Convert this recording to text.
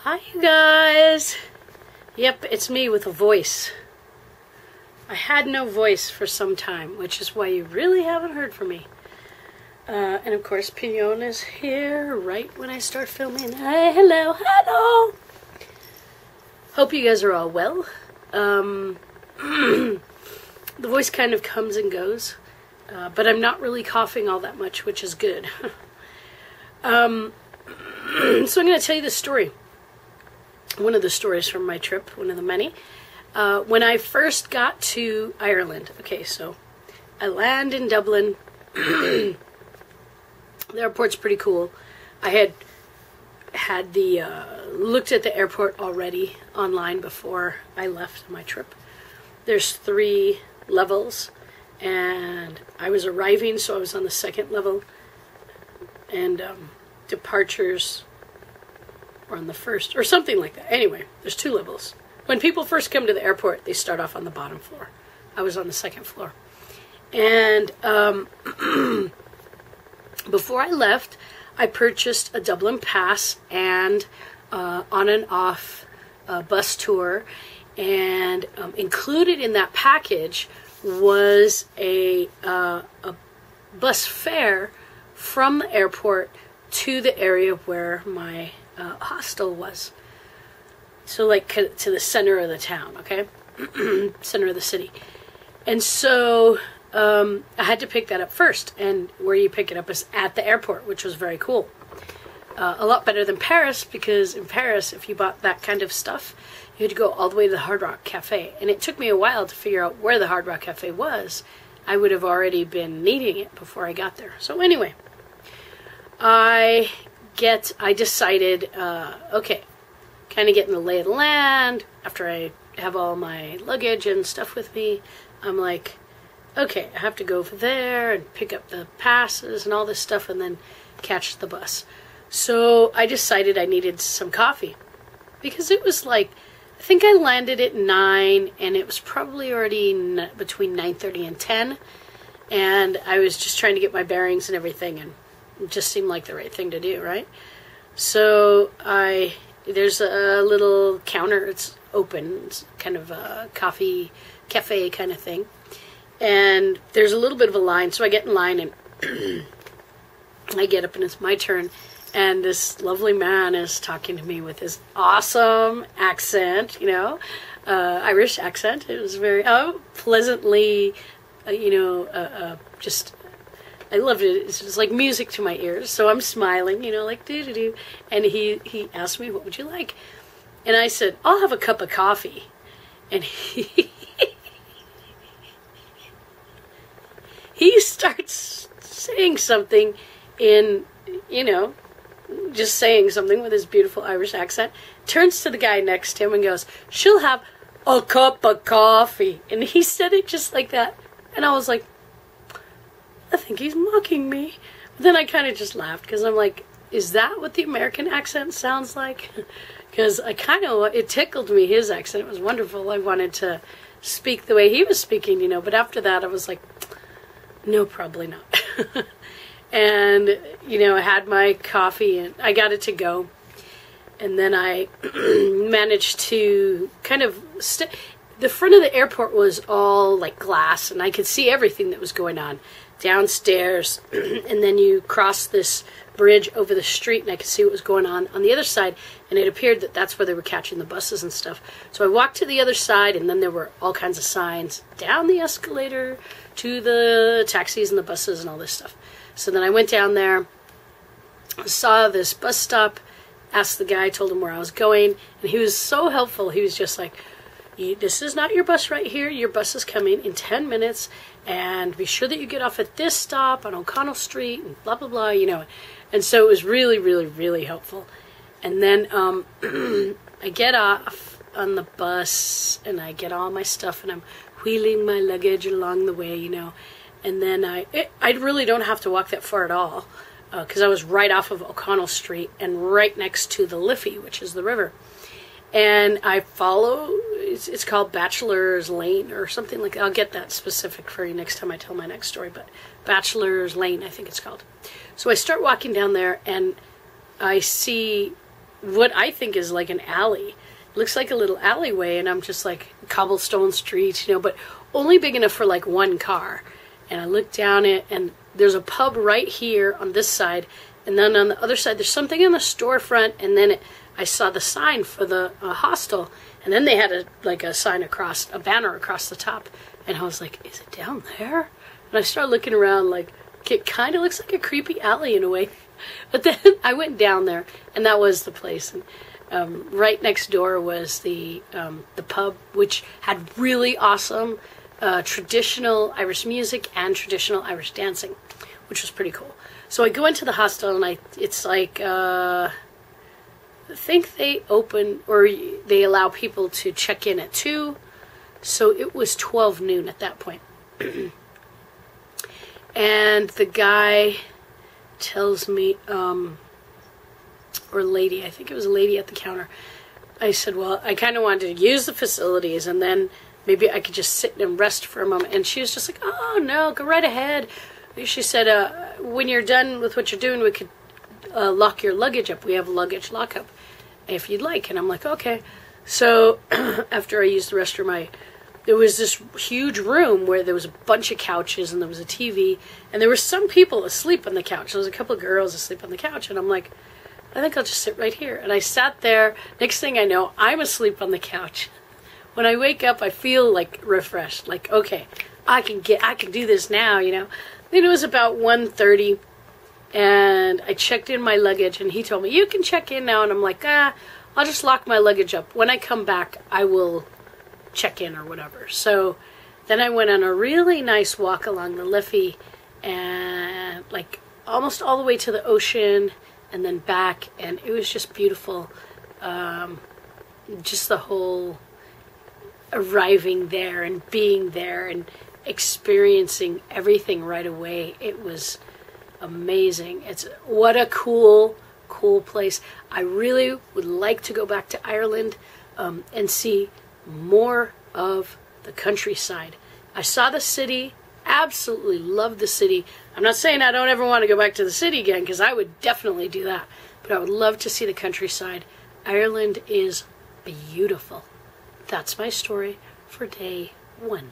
Hi, you guys. Yep, it's me with a voice. I had no voice for some time, which is why you really haven't heard from me. And of course, Pignon is here right when I start filming. Hi, hello, hello. Hope you guys are all well. The voice kind of comes and goes, but I'm not really coughing all that much, which is good. So I'm going to tell you the story. One of the stories from my trip, one of the many. When I first got to Ireland. Okay, so I land in Dublin. The airport's pretty cool. I had looked at the airport already online before I left my trip. There's 3 levels, and I was arriving, so I was on the 2nd level, and departures were on the 1st, or something like that. Anyway, there's 2 levels. When people first come to the airport, they start off on the bottom floor. I was on the 2nd floor. And before I left, I purchased a Dublin pass and on and off bus tour. And included in that package was a bus fare from the airport to the area where my hostel was. So like to the center of the town, okay? Center of the city. And so I had to pick that up first. And where you pick it up is at the airport, which was very cool. A lot better than Paris, because in Paris, if you bought that kind of stuff, you had to go all the way to the Hard Rock Cafe. And it took me a while to figure out where the Hard Rock Cafe was. I would have already been needing it before I got there. So anyway, I decided, okay, kind of getting the lay of the land. After I have all my luggage and stuff with me, I'm like, okay, I have to go over there and pick up the passes and all this stuff and then catch the bus. So I decided I needed some coffee, because it was like, I think I landed at 9, and it was probably already between 9:30 and 10, and I was just trying to get my bearings and everything, and it just seemed like the right thing to do, right? So there's a little counter, it's open, it's kind of a coffee cafe kind of thing, and there's a little bit of a line, so I get in line, and I get up, and it's my turn. And this lovely man is talking to me with his awesome accent, Irish accent. It was very pleasantly, just, I loved it. It was like music to my ears. So I'm smiling, like do-do-do. And he asked me, what would you like? And I said, I'll have a cup of coffee. And he starts saying something in, just saying something with his beautiful Irish accent, turns to the guy next to him and goes, she'll have a cup of coffee. And he said it just like that. And I was like, I think he's mocking me. But then I kind of just laughed, because I'm like, is that what the American accent sounds like? Because it tickled me, his accent. It was wonderful. I wanted to speak the way he was speaking, but after that I was like, no, probably not. And, I had my coffee, and I got it to go. And then I managed to kind of... the front of the airport was all, like, glass, and I could see everything that was going on downstairs. And then you cross this bridge over the street, and I could see what was going on the other side. And it appeared that that's where they were catching the buses and stuff. So I walked to the other side, and then there were all kinds of signs down the escalator to the taxis and the buses and all this stuff. So then I went down there, saw this bus stop, asked the guy, told him where I was going, and he was so helpful. He was just like, this is not your bus right here. Your bus is coming in 10 minutes, and be sure that you get off at this stop on O'Connell Street, and blah, blah, blah, And so it was really, really, really helpful. And then I get off on the bus, and I get all my stuff, and I'm wheeling my luggage along the way, And then I really don't have to walk that far at all, because I was right off of O'Connell Street and right next to the Liffey, which is the river. And I follow, it's called Bachelor's Lane or something like that. I'll get that specific for you next time I tell my next story, but Bachelor's Lane, I think it's called. So I start walking down there, and I see what I think is like an alley. It looks like a little alleyway, and I'm just like cobblestone streets, but only big enough for like one car. And I look down it, and there's a pub right here on this side, and then on the other side there's something in the storefront, and then I saw the sign for the hostel, and then they had a sign across, a banner across the top, and I was like, is it down there? And I started looking around, like, it kind of looks like a creepy alley in a way. But then I went down there, and that was the place. And right next door was the pub, which had really awesome traditional Irish music and traditional Irish dancing, which was pretty cool. So I go into the hostel, and it's like, I think they open, or they allow people to check in at 2, so it was 12 noon at that point. And the guy tells me, or lady, I think it was a lady at the counter. I said, well, I kind of wanted to use the facilities, and then maybe I could just sit and rest for a moment. And she was just like, oh, no, go right ahead. She said, when you're done with what you're doing, we could lock your luggage up. We have a luggage lockup if you'd like. And I'm like, okay. So after I used the restroom, there was this huge room where there was a bunch of couches, and there was a TV, and there were some people asleep on the couch. There was a couple of girls asleep on the couch, and I'm like, I think I'll just sit right here. And I sat there. Next thing I know, I'm asleep on the couch. When I wake up, I feel like refreshed, like, okay, I can do this now, Then it was about 1:30, and I checked in my luggage, and he told me, you can check in now. And I'm like, I'll just lock my luggage up. When I come back, I will check in or whatever. So then I went on a really nice walk along the Liffey, and like almost all the way to the ocean, and then back, and it was just beautiful. Just the whole arriving there and being there and experiencing everything right away. It was amazing. What a cool place. I really would like to go back to Ireland and see more of the countryside. I saw the city, absolutely loved the city. I'm not saying I don't ever want to go back to the city again, because I would definitely do that, but I would love to see the countryside. Ireland is beautiful. That's my story for day 1.